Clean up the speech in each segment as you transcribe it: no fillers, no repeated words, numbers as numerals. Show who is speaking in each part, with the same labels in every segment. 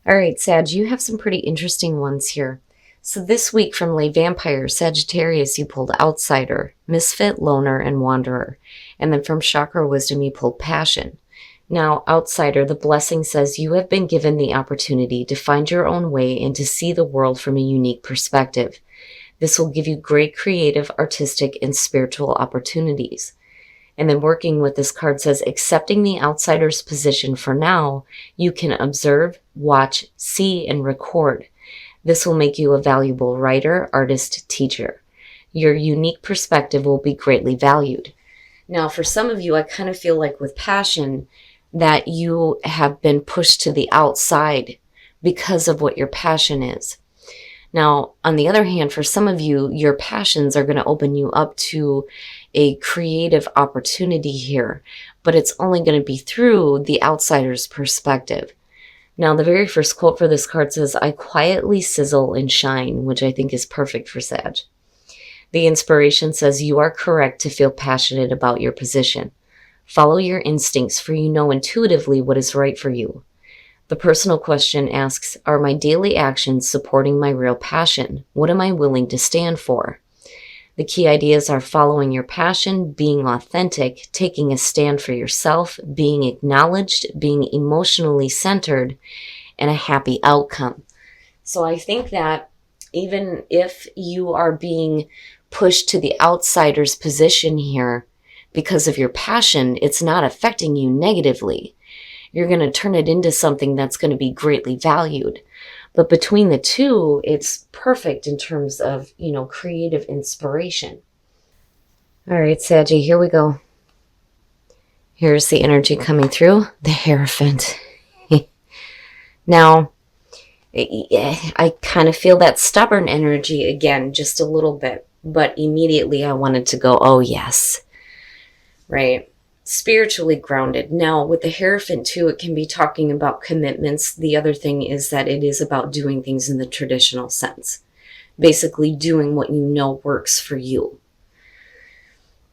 Speaker 1: All right, Sag, you have some pretty interesting ones here. So this week from Lay Vampire, Sagittarius, you pulled Outsider, Misfit, Loner, and Wanderer. And then from Chakra Wisdom, you pulled Passion. Now, Outsider, the blessing says you have been given the opportunity to find your own way and to see the world from a unique perspective. This will give you great creative, artistic, and spiritual opportunities. And then working with this card says, accepting the outsider's position for now, you can observe, watch, see, and record. This will make you a valuable writer, artist, teacher. Your unique perspective will be greatly valued. Now, for some of you, I kind of feel like with Passion that you have been pushed to the outside because of what your passion is. Now, on the other hand, for some of you, your passions are going to open you up to a creative opportunity here, but it's only going to be through the outsider's perspective. Now, the very first quote for this card says, I quietly sizzle and shine, which I think is perfect for Sag. The inspiration says, you are correct to feel passionate about your position. Follow your instincts, for you know intuitively what is right for you. The personal question asks, are my daily actions supporting my real passion? What am I willing to stand for? The key ideas are following your passion, being authentic, taking a stand for yourself, being acknowledged, being emotionally centered, and a happy outcome. So I think that even if you are being pushed to the outsider's position here because of your passion, it's not affecting you negatively. You're going to turn it into something that's going to be greatly valued. But between the two, it's perfect in terms of, creative inspiration. All right, Saggy, here we go. Here's the energy coming through, the Hierophant. Now, I kind of feel that stubborn energy again, just a little bit. But immediately I wanted to go, oh, yes. Right? Spiritually grounded. Now, with the Hierophant, too, it can be talking about commitments. The other thing is that it is about doing things in the traditional sense. Basically doing what you know works for you.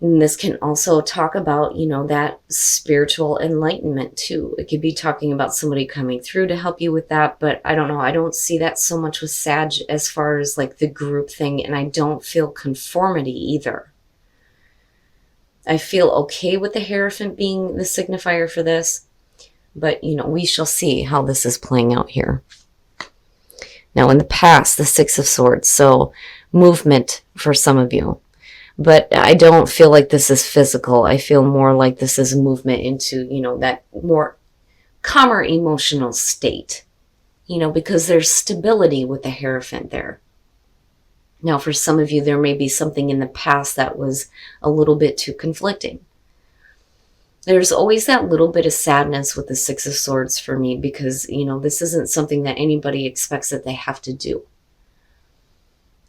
Speaker 1: And this can also talk about, that spiritual enlightenment, too. It could be talking about somebody coming through to help you with that, but I don't know. I don't see that so much with Sag as far as like the group thing, and I don't feel conformity either. I feel okay with the Hierophant being the signifier for this, but, we shall see how this is playing out here. Now, in the past, the Six of Swords, so movement for some of you. But I don't feel like this is physical. I feel more like this is movement into, that more calmer emotional state, because there's stability with the Hierophant there. Now, for some of you, there may be something in the past that was a little bit too conflicting. There's always that little bit of sadness with the Six of Swords for me because, this isn't something that anybody expects that they have to do.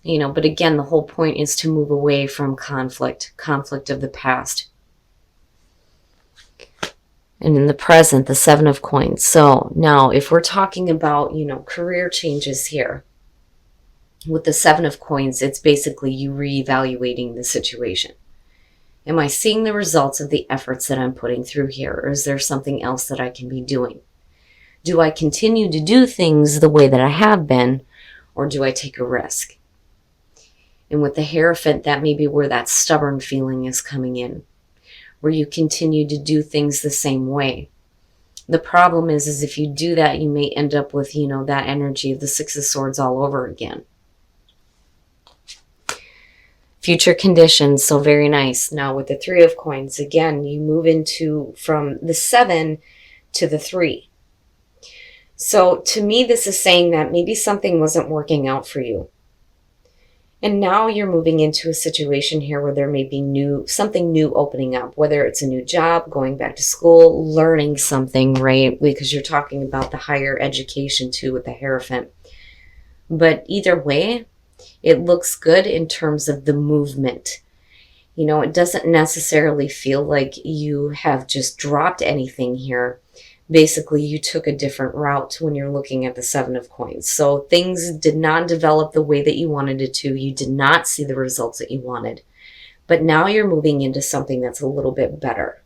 Speaker 1: But again, the whole point is to move away from conflict of the past. And in the present, the Seven of Coins. So now, if we're talking about, career changes here, with the Seven of Coins, it's basically you reevaluating the situation. Am I seeing the results of the efforts that I'm putting through here? Or is there something else that I can be doing? Do I continue to do things the way that I have been? Or do I take a risk? And with the Hierophant, that may be where that stubborn feeling is coming in. Where you continue to do things the same way. The problem is if you do that, you may end up with, that energy of the Six of Swords all over again. Future conditions, so very nice. Now with the Three of Coins, again, you move into from the 7 to the 3. So to me, this is saying that maybe something wasn't working out for you. And now you're moving into a situation here where there may be something new opening up, whether it's a new job, going back to school, learning something, right? Because you're talking about the higher education too with the Hierophant. But either way, it looks good in terms of the movement. It doesn't necessarily feel like you have just dropped anything here. Basically, you took a different route when you're looking at the Seven of Coins. So things did not develop the way that you wanted it to. You did not see the results that you wanted. But now you're moving into something that's a little bit better.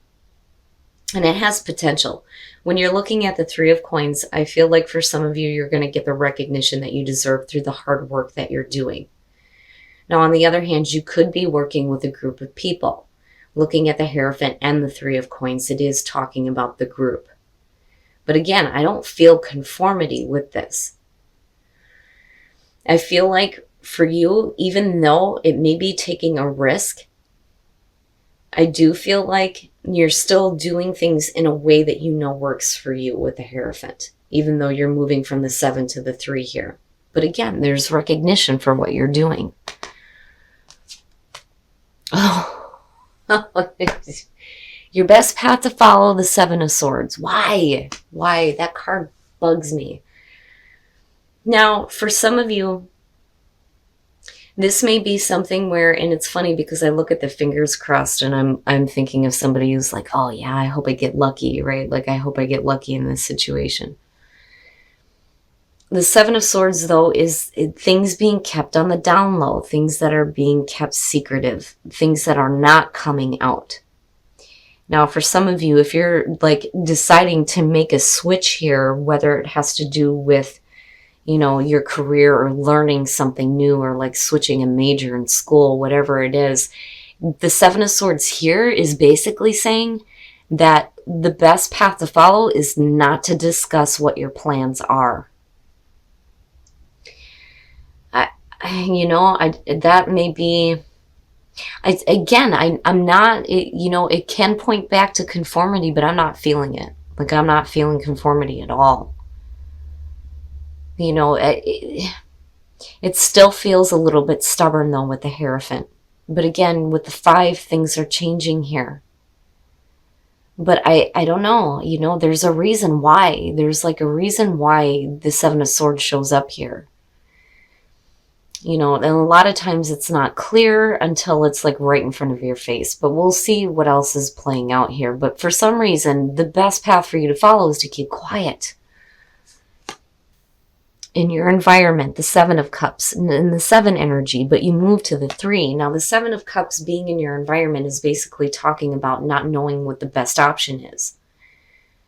Speaker 1: And it has potential. When you're looking at the Three of Coins, I feel like for some of you, you're going to get the recognition that you deserve through the hard work that you're doing. Now, on the other hand, you could be working with a group of people. Looking at the Hierophant and the Three of Coins, it is talking about the group. But again, I don't feel conformity with this. I feel like for you, even though it may be taking a risk, I do feel like you're still doing things in a way that you know works for you with the Hierophant, even though you're moving from the 7 to the 3 here. But again, there's recognition for what you're doing. Oh, your best path to follow, the 7 of Swords. Why? Why? That card bugs me. Now, for some of you, this may be something where, and it's funny because I look at the fingers crossed and I'm thinking of somebody who's like, oh yeah, I hope I get lucky, right? Like, I hope I get lucky in this situation. The 7 of Swords, though, is things being kept on the down low, things that are being kept secretive, things that are not coming out. Now, for some of you, if you're like deciding to make a switch here, whether it has to do with, you know, your career or learning something new or like switching a major in school, whatever it is, the 7 of Swords here is basically saying that the best path to follow is not to discuss what your plans are. That may be, I'm not, it can point back to conformity, but I'm not feeling it. Like, I'm not feeling conformity at all. You know, it still feels a little bit stubborn, though, with the Hierophant. But again, with the 5, things are changing here. But I don't know, you know, there's a reason why. There's like a reason why the 7 of Swords shows up here. You know, and a lot of times it's not clear until it's like right in front of your face. But we'll see what else is playing out here. But for some reason, the best path for you to follow is to keep quiet. In your environment, the 7 of Cups, in the 7 energy, but you move to the 3. Now, the 7 of Cups being in your environment is basically talking about not knowing what the best option is.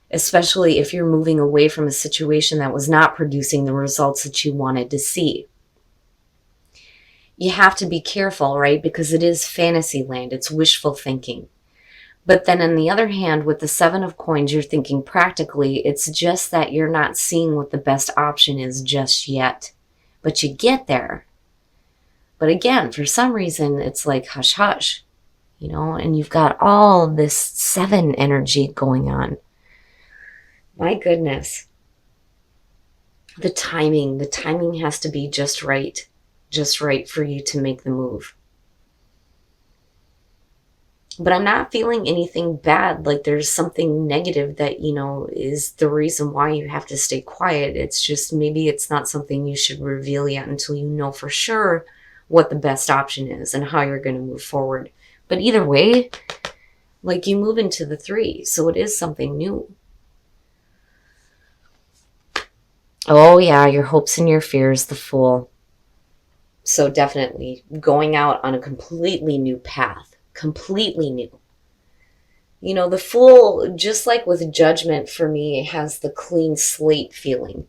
Speaker 1: Especially if you're moving away from a situation that was not producing the results that you wanted to see. You have to be careful, right? Because it is fantasy land. It's wishful thinking. But then on the other hand, with the 7 of Coins, you're thinking practically. It's just that you're not seeing what the best option is just yet. But you get there. But again, for some reason, it's like hush hush. You know, and you've got all of this 7 energy going on. My goodness. The timing has to be just right. Just right for you to make the move. But I'm not feeling anything bad, like there's something negative that, you know, is the reason why you have to stay quiet. It's just maybe it's not something you should reveal yet until you know for sure what the best option is and how you're going to move forward. But either way, like, you move into the 3, so it is something new. Oh yeah, your hopes and your fears, the Fool. So definitely going out on a completely new path. Completely new. You know, the Fool, just like with Judgment for me, has the clean slate feeling.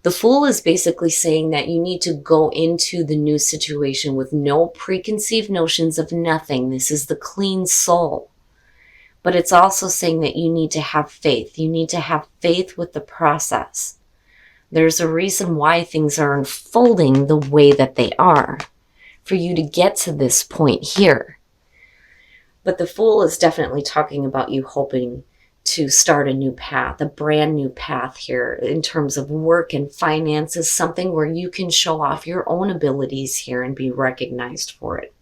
Speaker 1: The Fool is basically saying that you need to go into the new situation with no preconceived notions of nothing. This is the clean soul. But it's also saying that you need to have faith. You need to have faith with the process. There's a reason why things are unfolding the way that they are, for you to get to this point here. But the Fool is definitely talking about you hoping to start a new path, a brand new path here in terms of work and finances, something where you can show off your own abilities here and be recognized for it.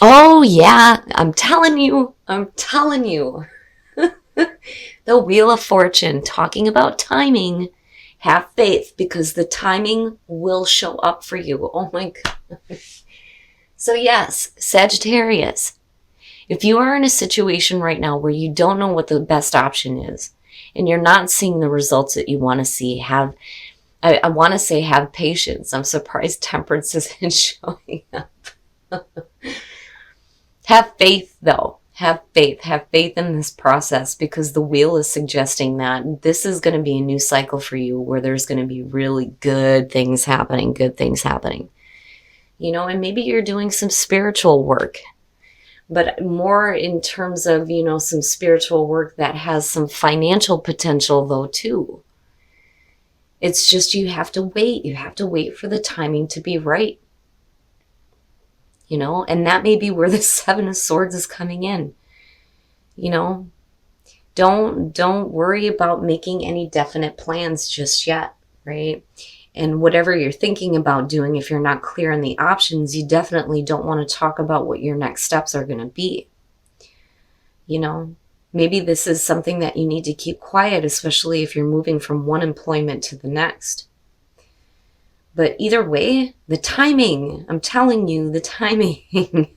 Speaker 1: Oh yeah, I'm telling you. The Wheel of Fortune, talking about timing. Have faith, because the timing will show up for you. Oh my God. So yes, Sagittarius, if you are in a situation right now where you don't know what the best option is, and you're not seeing the results that you want to see, I want to say have patience. I'm surprised Temperance isn't showing up. Have faith, though. Have faith. Have faith in this process, because the wheel is suggesting that this is going to be a new cycle for you where there's going to be really good things happening, good things happening. You know, and maybe you're doing some spiritual work, but more in terms of, you know, some spiritual work that has some financial potential though too. It's just you have to wait. You have to wait for the timing to be right. You know, and that may be where the Seven of Swords is coming in. You know, don't worry about making any definite plans just yet, right? And whatever you're thinking about doing, if you're not clear on the options, you definitely don't want to talk about what your next steps are going to be. You know, maybe this is something that you need to keep quiet, especially if you're moving from one employment to the next. But either way, the timing, I'm telling you, the timing.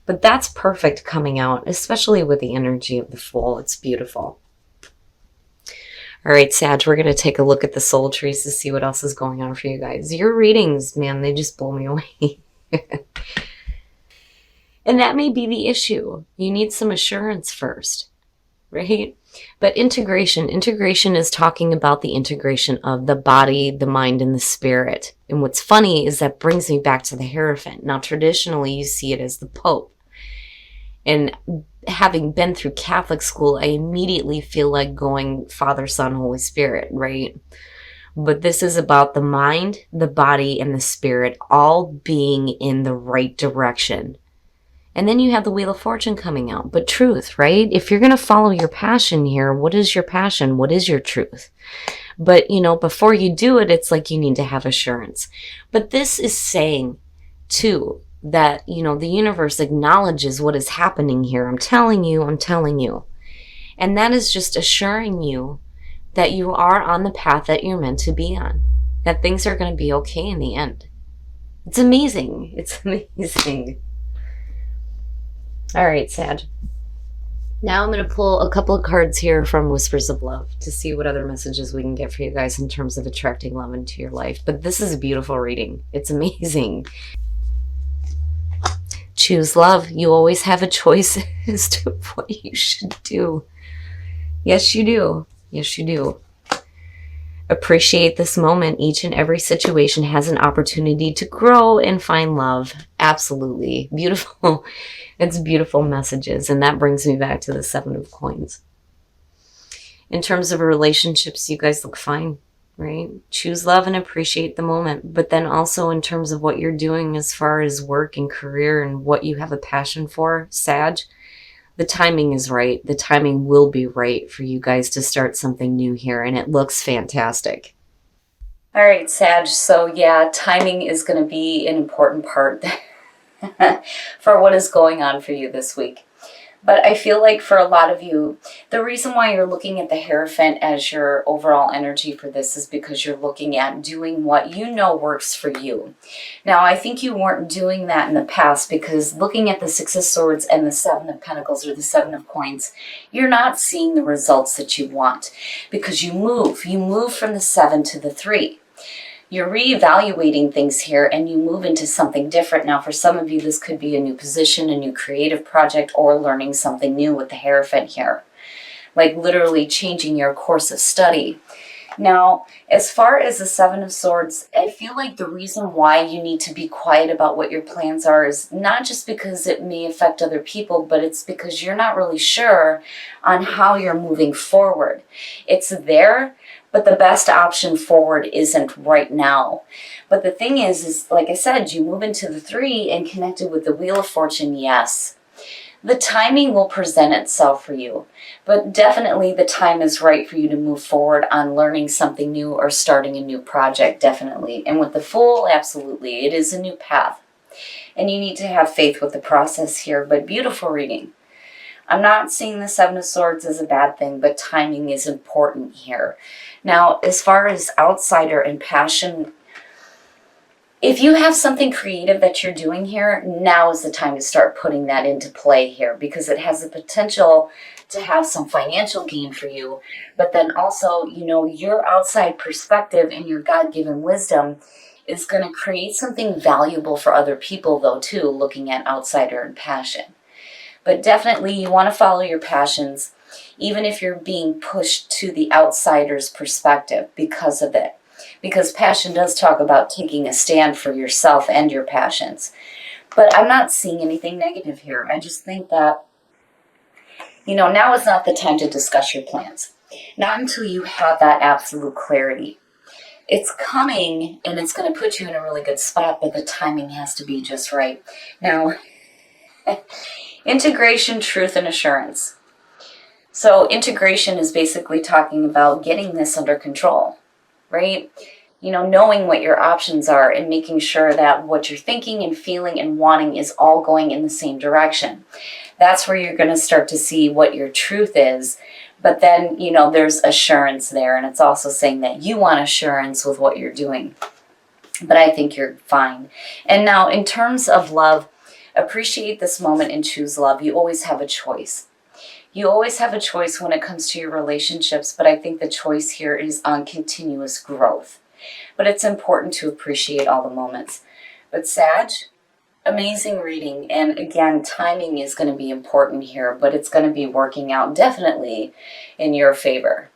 Speaker 1: But that's perfect coming out, especially with the energy of the Fool. It's beautiful. All right, Sag, we're going to take a look at the soul trees to see what else is going on for you guys. Your readings, man, they just blow me away. And that may be the issue. You need some assurance first, right? But integration is talking about the integration of the body, the mind, and the spirit. And what's funny is that brings me back to the Hierophant. Now, traditionally, you see it as the Pope. And having been through Catholic school, I immediately feel like going Father, Son, Holy Spirit, right? But this is about the mind, the body, and the spirit all being in the right direction. And then you have the Wheel of Fortune coming out. But truth, right? If you're going to follow your passion here, what is your passion? What is your truth? But, you know, before you do it, it's like you need to have assurance. But this is saying, too, that, you know, the universe acknowledges what is happening here. I'm telling you. And that is just assuring you that you are on the path that you're meant to be on. That things are going to be okay in the end. It's amazing. It's amazing. All right, Sag. Now I'm going to pull a couple of cards here from Whispers of Love to see what other messages we can get for you guys in terms of attracting love into your life. But this is a beautiful reading. It's amazing. Choose love. You always have a choice as to what you should do. Yes, you do. Yes, you do. Appreciate this moment. Each and every situation has an opportunity to grow and find love. Absolutely. Beautiful. It's beautiful messages. And that brings me back to the Seven of Coins. In terms of relationships, you guys look fine, right? Choose love and appreciate the moment. But then also in terms of what you're doing as far as work and career and what you have a passion for, Sag, the timing is right. The timing will be right for you guys to start something new here, and it looks fantastic. All right, Sag. So yeah, timing is going to be an important part for what is going on for you this week. But I feel like for a lot of you, the reason why you're looking at the Hierophant as your overall energy for this is because you're looking at doing what you know works for you. Now, I think you weren't doing that in the past because looking at the Six of Swords and the Seven of Pentacles or the Seven of Coins, you're not seeing the results that you want because you move. You move from the 7 to the 3. You're reevaluating things here and you move into something different. Now, for some of you, this could be a new position, a new creative project, or learning something new with the Hierophant here. Like literally changing your course of study. Now, as far as the Seven of Swords, I feel like the reason why you need to be quiet about what your plans are is not just because it may affect other people, but it's because you're not really sure on how you're moving forward. It's there, but the best option forward isn't right now. But the thing is like I said, you move into the 3 and connected with the Wheel of Fortune, yes. The timing will present itself for you, but definitely the time is right for you to move forward on learning something new or starting a new project, definitely. And with the Fool, absolutely, it is a new path. And you need to have faith with the process here, but beautiful reading. I'm not seeing the Seven of Swords as a bad thing, but timing is important here. Now, as far as outsider and passion, if you have something creative that you're doing here, now is the time to start putting that into play here because it has the potential to have some financial gain for you. But then also, you know, your outside perspective and your God-given wisdom is going to create something valuable for other people, though, too, looking at outsider and passion. But definitely you want to follow your passions, even if you're being pushed to the outsider's perspective because of it. Because passion does talk about taking a stand for yourself and your passions. But I'm not seeing anything negative here. I just think that, now is not the time to discuss your plans. Not until you have that absolute clarity. It's coming and it's going to put you in a really good spot, but the timing has to be just right. Now, integration, truth, and assurance. So integration is basically talking about getting this under control, right? Knowing what your options are and making sure that what you're thinking and feeling and wanting is all going in the same direction. That's where you're going to start to see what your truth is. But then, there's assurance there. And it's also saying that you want assurance with what you're doing. But I think you're fine. And now, in terms of love, appreciate this moment and choose love. You always have a choice. You always have a choice when it comes to your relationships. But I think the choice here is on continuous growth. But it's important to appreciate all the moments. But Sag, amazing reading. And again, timing is going to be important here, but it's going to be working out definitely in your favor.